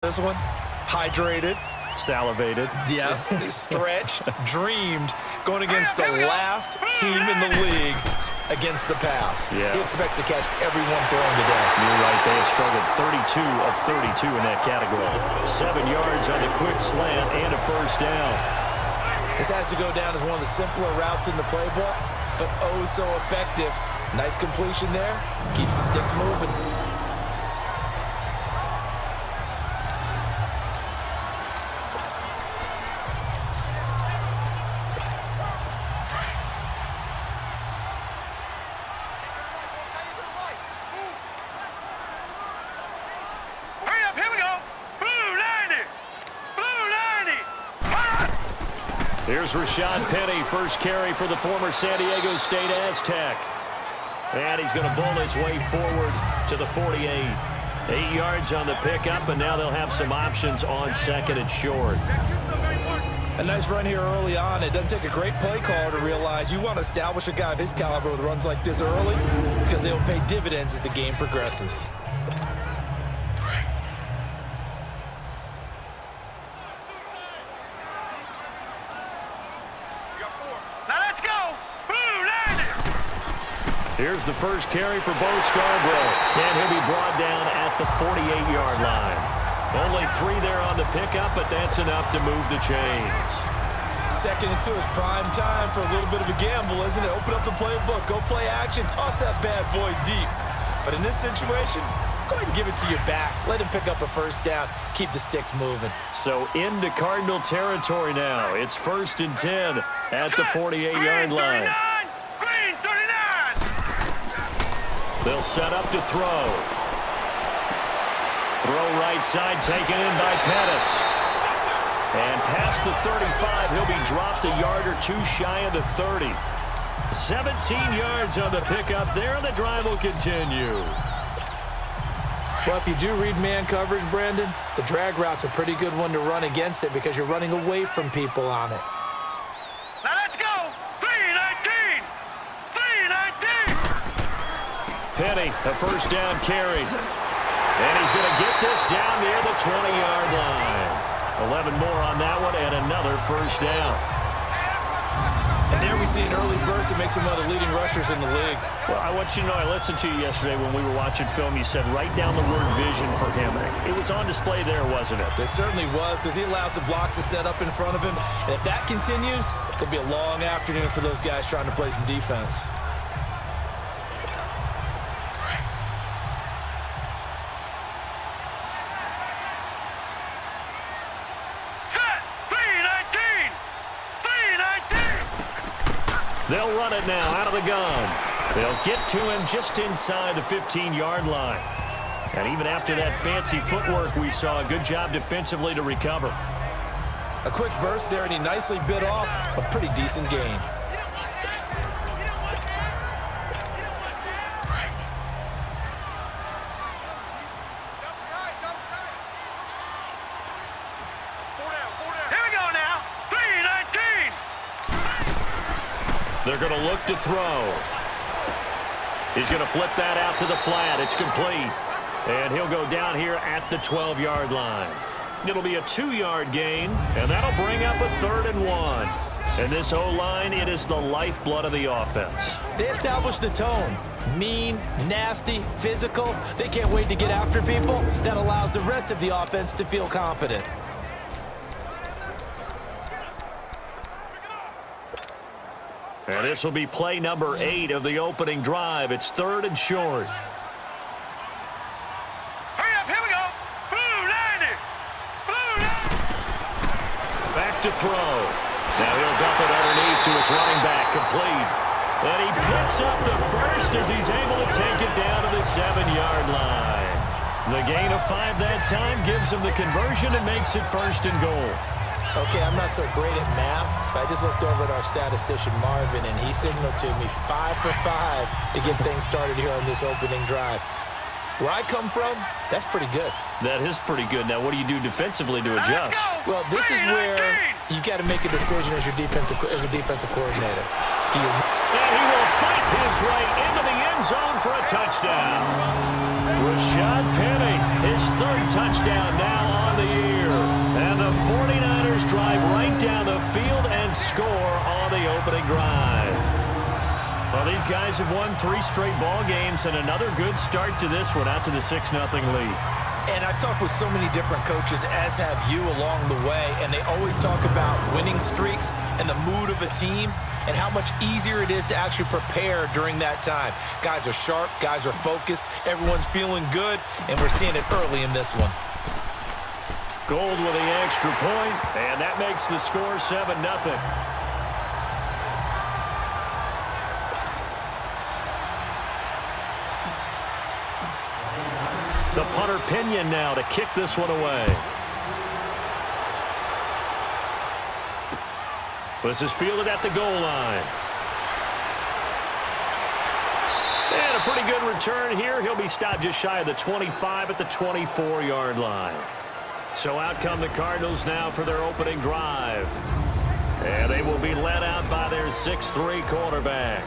This one, hydrated. Salivated. Yes, stretched, dreamed, going against the last team in the league against the pass. Yeah. He expects to catch everyone throwing today. You're right. They have struggled 32 of 32 in that category. 7 yards on the quick slant and a first down. This has to go down as one of the simpler routes in the playbook, but oh so effective. Nice completion there. Keeps the sticks moving. Here's Rashad Penny, first carry for the former San Diego State Aztec. And he's going to bull his way forward to the 48. 8 yards on the pickup, and now they'll have some options on second and short. A nice run here early on. It doesn't take a great play caller to realize you want to establish a guy of his caliber with runs like this early because they will pay dividends as the game progresses. Here's the first carry for Bo Scarborough, and he'll be brought down at the 48-yard line. Only 3 there on the pickup, but that's enough to move the chains. Second and 2 is prime time for a little bit of a gamble, isn't it? Open up the playbook, go play action, toss that bad boy deep. But in this situation, go ahead and give it to your back. Let him pick up a first down. Keep the sticks moving. So into Cardinal territory now. It's 1st and 10 at the 48-yard line. They'll set up to throw. Throw right side, taken in by Pettis. And past the 35, he'll be dropped a yard or 2 shy of the 30. 17 yards on the pickup there, and the drive will continue. Well, if you do read man coverage, Brandon, the drag route's a pretty good one to run against it because you're running away from people on it. Now let's go! 3-19! 3-19! Penny, a first down carry. And he's going to get this down near the 20-yard line. 11 more on that one and another first down. And there we see an early burst that makes him one of the leading rushers in the league. Well, I want you to know, I listened to you yesterday when we were watching film. You said write down the word vision for him. It was on display there, wasn't it? It certainly was because he allows the blocks to set up in front of him. And if that continues, it'll be a long afternoon for those guys trying to play some defense. They'll run it now out of the gun. They'll get to him just inside the 15-yard line. And even after that fancy footwork we saw, a good job defensively to recover. A quick burst there, and he nicely bit off a pretty decent gain. They're going to look to throw. He's going to flip that out to the flat. It's complete. And he'll go down here at the 12-yard line. It'll be a 2-yard gain, and that'll bring up a 3rd and 1. And this O-line, it is the lifeblood of the offense. They establish the tone. Mean, nasty, physical. They can't wait to get after people. That allows the rest of the offense to feel confident. And this will be play number 8 of the opening drive. It's 3rd and short. Hurry up, here we go. Blue 90. Blue 90. Back to throw. Now he'll dump it underneath to his running back, complete. And he picks up the first as he's able to take it down to the 7-yard line. The gain of 5 that time gives him the conversion and makes it 1st and goal. Okay, I'm not so great at math, but I just looked over at our statistician, Marvin, and he signaled to me 5 for 5 to get things started here on this opening drive. Where I come from, that's pretty good. That is pretty good. Now, what do you do defensively to adjust? Well, this is where you got to make a decision as a defensive coordinator. Do you? And he will fight his way into the end end zone for a touchdown. Rashad Penny, his third touchdown now on the year. And the 49ers drive right down the field and score on the opening drive. Well, these guys have won 3 straight ball games and another good start to this one out to the 6-0 lead. And I've talked with so many different coaches, as have you along the way, and they always talk about winning streaks and the mood of a team and how much easier it is to actually prepare during that time. Guys are sharp, guys are focused, everyone's feeling good, and we're seeing it early in this one. Gold with the extra point, and that makes the score 7-0. The punter Pinion now to kick this one away. This is fielded at the goal line. And a pretty good return here. He'll be stopped just shy of the 25 at the 24-yard line. So out come the Cardinals now for their opening drive. And they will be led out by their 6'3" quarterback.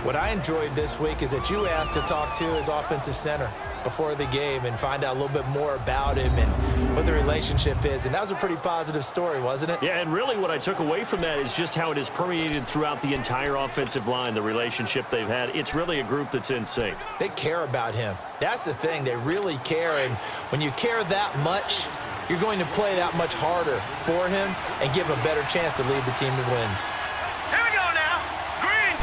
What I enjoyed this week is that you asked to talk to his offensive center before the game and find out a little bit more about him and what the relationship is. And that was a pretty positive story, wasn't it? Yeah, and really what I took away from that is just how it has permeated throughout the entire offensive line, the relationship they've had. It's really a group that's in sync. They care about him. That's the thing. They really care. And when you care that much, you're going to play that much harder for him and give him a better chance to lead the team to wins. Here we go now. Green.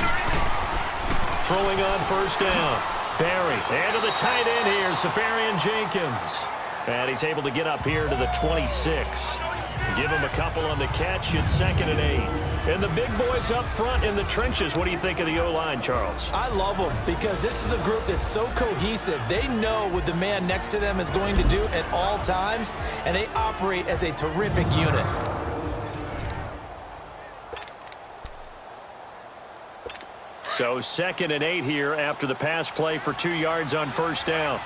Throwing on first down. Barry, and to the tight end here, Safarian Jenkins. And he's able to get up here to the 26. Give him a couple on the catch. It's 2nd and 8. And the big boys up front in the trenches. What do you think of the O-line, Charles? I love them because this is a group that's so cohesive. They know what the man next to them is going to do at all times, and they operate as a terrific unit. So 2nd and 8 here after the pass play for 2 yards on first down.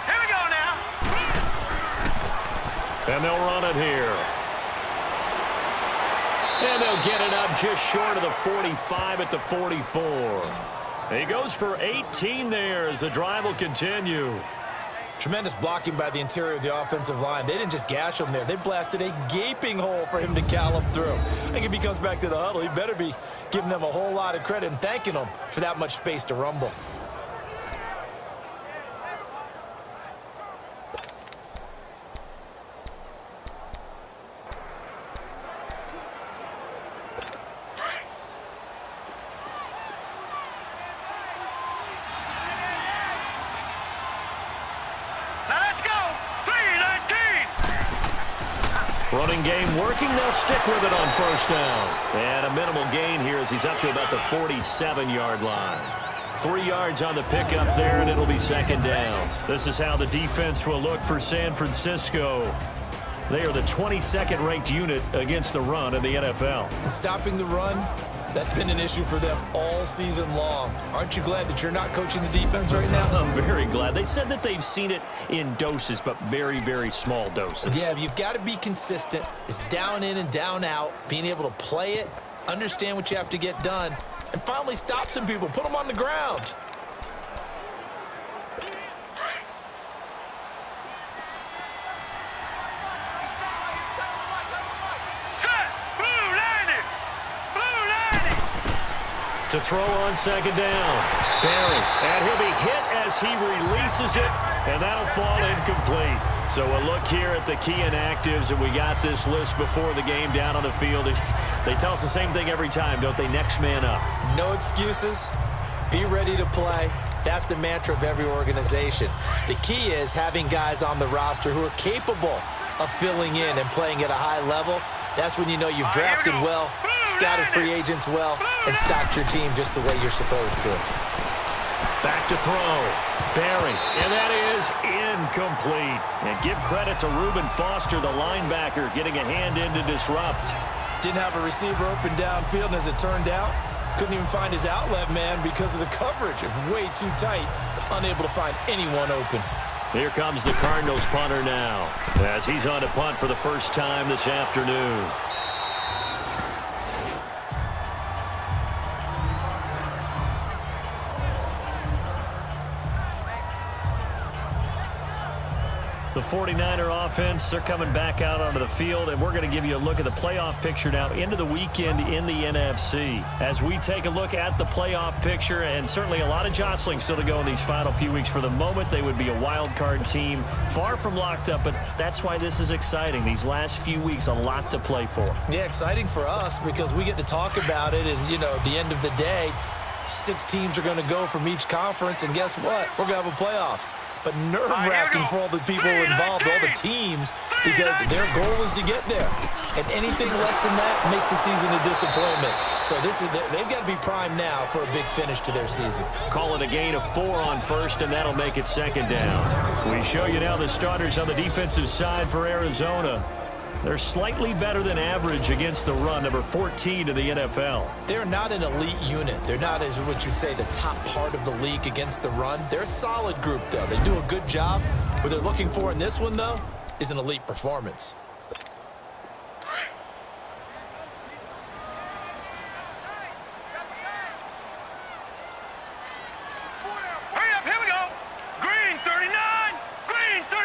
Here we go now. And they'll run it here. And they'll get it up just short of the 45 at the 44. He goes for 18 there as the drive will continue. Tremendous blocking by the interior of the offensive line. They didn't just gash him there. They blasted a gaping hole for him to gallop through. I think if he comes back to the huddle, he better be giving them a whole lot of credit and thanking them for that much space to rumble. Running game working. They'll stick with it on first down. And a minimal gain here as he's up to about the 47-yard line. 3 yards on the pickup there, and it'll be 2nd down. This is how the defense will look for San Francisco. They are the 22nd ranked unit against the run in the NFL. And stopping the run, that's been an issue for them all season long. Aren't you glad that you're not coaching the defense right now? I'm very glad. They said that they've seen it in doses, but very, very small doses. Yeah, you've got to be consistent. It's down in and down out, being able to play it, understand what you have to get done, and finally stop some people, put them on the ground. To throw on 2nd down. Barry, and he'll be hit as he releases it, and that'll fall incomplete. So a look here at the key inactives, and we got this list before the game down on the field. They tell us the same thing every time, don't they? Next man up. No excuses. Be ready to play. That's the mantra of every organization. The key is having guys on the roster who are capable of filling in and playing at a high level. That's when you know you've drafted well, scouted free agents well, and stocked your team just the way you're supposed to. Back to throw. Barry, and that is incomplete. And give credit to Reuben Foster, the linebacker, getting a hand in to disrupt. Didn't have a receiver open downfield, and as it turned out, couldn't even find his outlet man because of the coverage. It was way too tight, unable to find anyone open. Here comes the Cardinals punter now, as he's on to punt for the first time this afternoon. The 49er offense, they're coming back out onto the field, and we're going to give you a look at the playoff picture now into the weekend in the NFC. As we take a look at the playoff picture, and certainly a lot of jostling still to go in these final few weeks. For the moment, they would be a wild card team, far from locked up, but that's why this is exciting. These last few weeks, a lot to play for. Yeah, exciting for us because we get to talk about it, and, you know, at the end of the day, 6 teams are going to go from each conference, and guess what? We're going to have a playoffs. But nerve-wracking for all the people involved, all the teams, because their goal is to get there. And anything less than that makes the season a disappointment. So they've got to be primed now for a big finish to their season. Call it a gain of 4 on first, and that'll make it second down. We show you now the starters on the defensive side for Arizona. They're slightly better than average against the run, number 14 in the NFL. They're not an elite unit. They're not, as what you'd say, the top part of the league against the run. They're a solid group, though. They do a good job. What they're looking for in this one, though, is an elite performance. Hurry up, here we go. Green 39, green 39.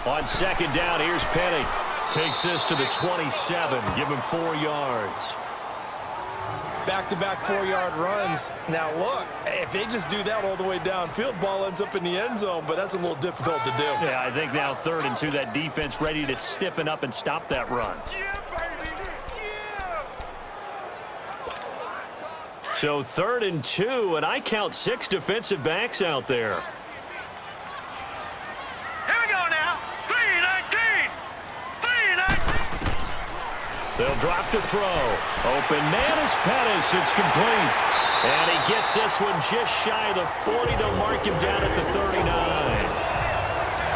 On second down, here's Penny. Takes this to the 27. Give him 4 yards. Back-to-back 4-yard runs. Now, look, if they just do that all the way downfield, ball ends up in the end zone, but that's a little difficult to do. Yeah, I think now 3rd and 2, that defense ready to stiffen up and stop that run. Yeah, baby. Yeah. So 3rd and 2, and I count 6 defensive backs out there. Here we go now. 3-19. 3-19. They'll drop to throw. Open man is Pettis. It's complete. And he gets this one just shy of the 40 to mark him down at the 39.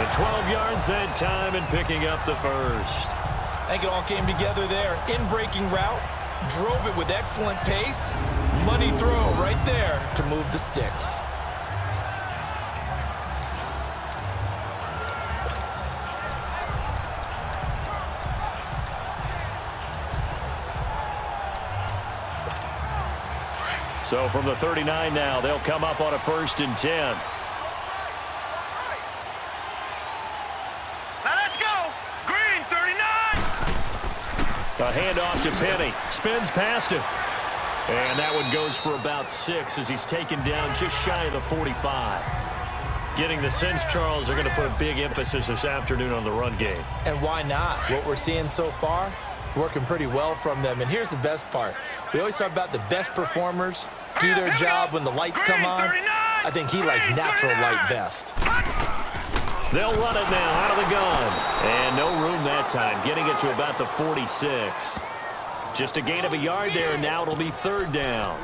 The 12 yards that time and picking up the first. I think it all came together there. In-breaking route, drove it with excellent pace. Money throw right there to move the sticks. So from the 39 now, they'll come up on a 1st and 10. Now let's go. Green 39. A handoff to Penny. Spins past him. And that one goes for about 6 as he's taken down just shy of the 45. Getting the sense, Charles, they're going to put a big emphasis this afternoon on the run game. And why not? What we're seeing so far, it's working pretty well from them. And here's the best part. We always talk about the best performers do their job when the lights come on. I think he likes natural light best. They'll run it now out of the gun. And no room that time, getting it to about the 46. Just a gain of a yard there, and now it'll be 3rd down.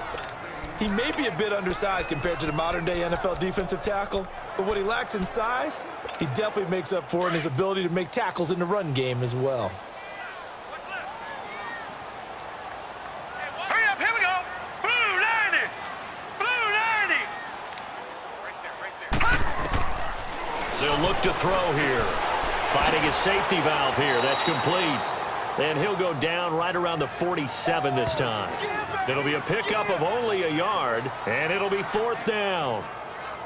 He may be a bit undersized compared to the modern-day NFL defensive tackle, but what he lacks in size, he definitely makes up for in his ability to make tackles in the run game as well. Hurry up, here we go. Blue 90. Blue 90. They'll look to throw here. Finding his safety valve here. That's complete. And he'll go down right around the 47 this time. It'll be a pickup of only a yard, and it'll be 4th down.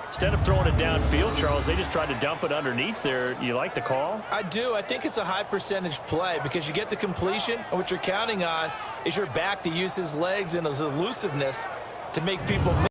Instead of throwing it downfield, Charles, they just tried to dump it underneath there. You like the call? I do. I think it's a high-percentage play because you get the completion, and what you're counting on is your back to use his legs and his elusiveness to make people